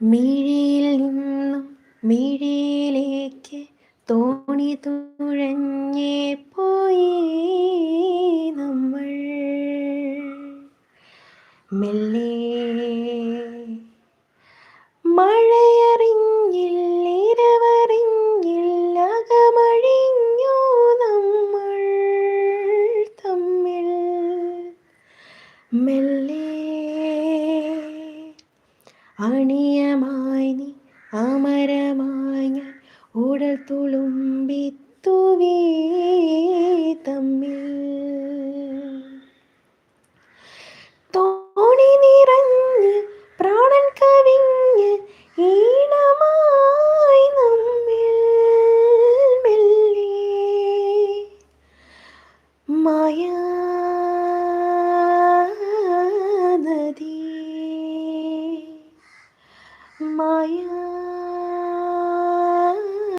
മിഴിയിൽ നിന്നും മിഴിയിലേക്ക് തോണി തുഴഞ്ഞേ പോയി നമ്മൾ മെല്ലെ. മഴയറിഞ്ഞില്ല, ഇരവറിഞ്ഞില്ല, അകമഴിഞ്ഞു നമ്മൾ തമ്മിൽ മെല്ലെ. അണിയമായി നീ, അമരമായി ഞാൻ, ഉടൽ തുളുമ്പിത്തുവീ തമ്മിൽ. തോണി നിറഞ്ഞ് പ്രാണൻ കവിഞ്ഞ് ഈണമായി നമ്മിൽ മെല്ലെ. മായാനദി, മായാ